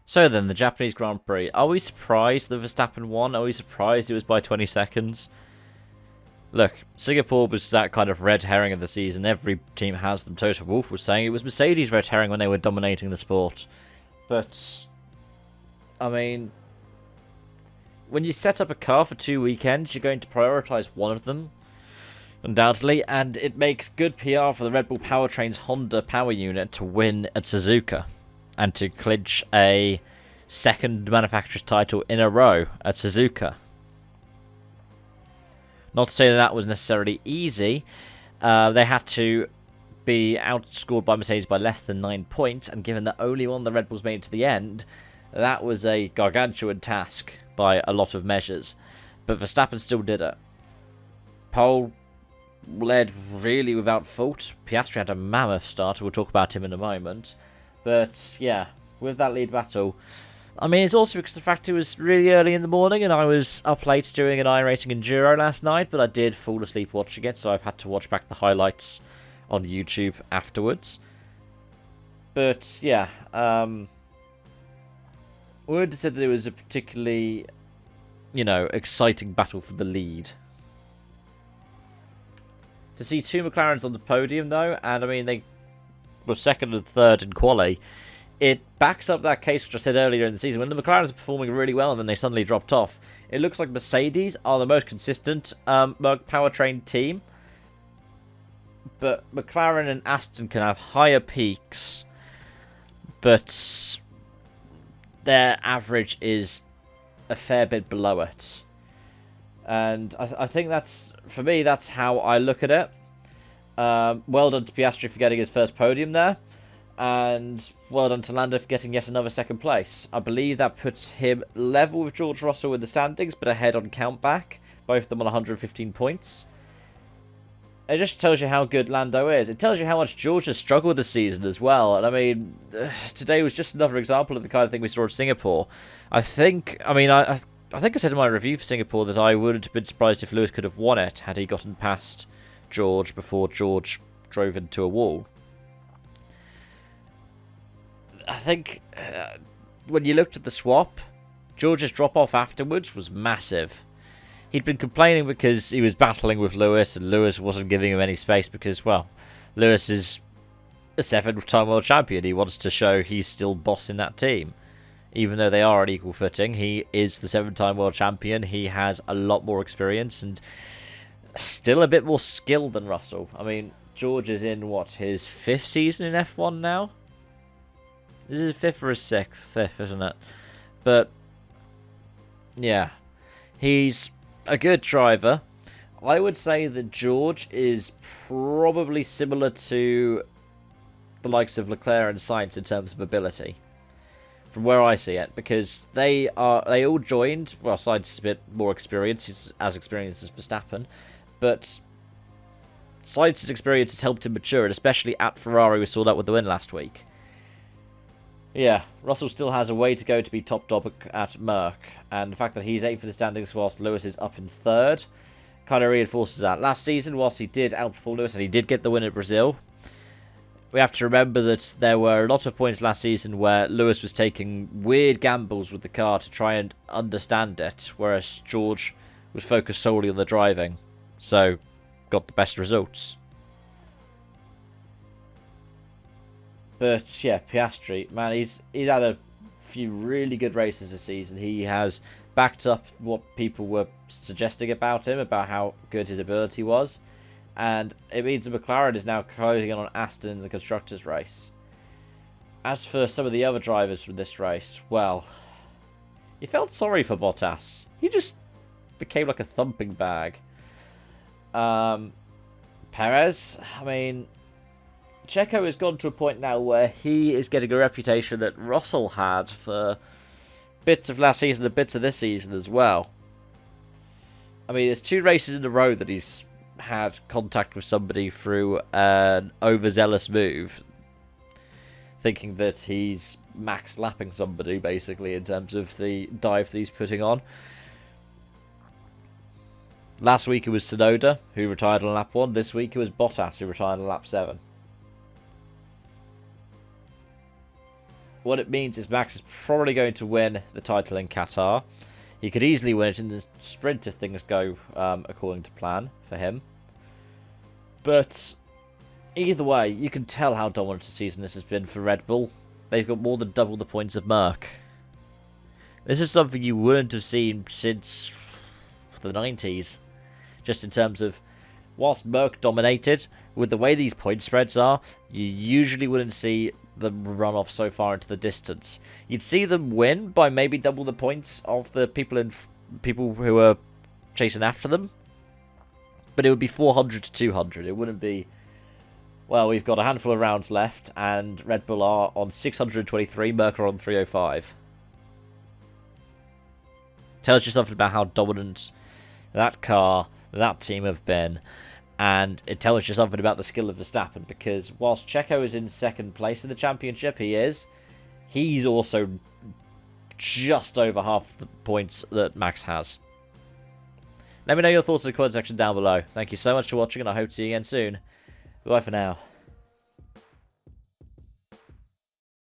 So then, the Japanese Grand Prix. Are we surprised that Verstappen won? Are we surprised it was by 20 seconds? Look, Singapore was that kind of red herring of the season. Every team has them. Toto Wolff was saying it was Mercedes red herring when they were dominating the sport. But, I mean, when you set up a car for 2 weekends, you're going to prioritise one of them, undoubtedly, and it makes good PR for the Red Bull Powertrain's Honda power unit to win at Suzuka and to clinch a second manufacturer's title in a row at Suzuka. Not to say that was necessarily easy. They had to be outscored by Mercedes by less than 9 points, and given that only one of the Red Bulls made it to the end, that was a gargantuan task by a lot of measures. But Verstappen still did it. Pole led really without fault. Piastri had a mammoth start. We'll talk about him in a moment. But yeah, with that lead battle, I mean, it's also because of the fact it was really early in the morning and I was up late doing an iRacing Enduro last night, but I did fall asleep watching it, so I've had to watch back the highlights on YouTube afterwards. But yeah, we would have said that it was a particularly, exciting battle for the lead. To see two McLarens on the podium, though, and I mean, they were second and third in quali, it backs up that case which I said earlier in the season. When the McLarens are performing really well and then they suddenly dropped off, it looks like Mercedes are the most consistent powertrain team. But McLaren and Aston can have higher peaks, but their average is a fair bit below it. And I think that's, for me, that's how I look at it. Well done to Piastri for getting his first podium there. And well done to Lando for getting yet another second place. I believe that puts him level with George Russell in the standings, but ahead on countback. Both of them on 115 points. It just tells you how good Lando is. It tells you how much George has struggled this season as well. And I mean, today was just another example of the kind of thing we saw in Singapore. I think I said in my review for Singapore that I would have been surprised if Lewis could have won it had he gotten past George before George drove into a wall. I think when you looked at the swap, George's drop-off afterwards was massive. He'd been complaining because he was battling with Lewis, and Lewis wasn't giving him any space because, well, Lewis is a 7-time world champion. He wants to show he's still boss in that team. Even though they are on equal footing, he is the 7-time world champion. He has a lot more experience and still a bit more skill than Russell. I mean, George is in, his 5th season in F1 now? This is his 5th or his 6th? 5th, isn't it? But, yeah. He's a good driver. I would say that George is probably similar to the likes of Leclerc and Sainz in terms of ability. From where I see it, because they all joined. Well, Sainz is a bit more experienced, he's as experienced as Verstappen, but Sainz's experience has helped him mature, and especially at Ferrari, we saw that with the win last week. Yeah, Russell still has a way to go to be top dog at Merck, and the fact that he's 8th for the standings whilst Lewis is up in 3rd kind of reinforces that. Last season, whilst he did outperform Lewis and he did get the win at Brazil, we have to remember that there were a lot of points last season where Lewis was taking weird gambles with the car to try and understand it, whereas George was focused solely on the driving, so got the best results. But yeah, Piastri, man, he's had a few really good races this season. He has backed up what people were suggesting about him, about how good his ability was. And it means that McLaren is now closing in on Aston in the Constructors' race. As for some of the other drivers from this race, well, you felt sorry for Bottas. He just became like a thumping bag. Perez, I mean, Checo has gone to a point now where he is getting a reputation that Russell had for bits of last season and bits of this season as well. I mean, it's 2 races in a row that he's had contact with somebody through an overzealous move, thinking that he's max lapping somebody, basically, in terms of the dive that he's putting on. Last week it was Tsunoda, who retired on lap 1. This week it was Bottas, who retired on lap 7. what it means is Max is probably going to win the title in Qatar. He could easily win it in the sprint if things go according to plan for him. But either way, you can tell how dominant a season this has been for Red Bull. They've got more than double the points of Merc. This is something you wouldn't have seen since the 90s. Just in terms of, whilst Merc dominated, with the way these point spreads are, you usually wouldn't see them run off so far into the distance. You'd see them win by maybe double the points of the people who are chasing after them. But it would be 400 to 200. It wouldn't be, well, we've got a handful of rounds left, and Red Bull are on 623, Merc are on 305. Tells you something about how dominant that car, that team have been, and it tells you something about the skill of Verstappen, because whilst Checo is in second place in the championship, he's also just over half the points that Max has. Let me know your thoughts in the comment section down below. Thank you so much for watching, and I hope to see you again soon. Bye for now.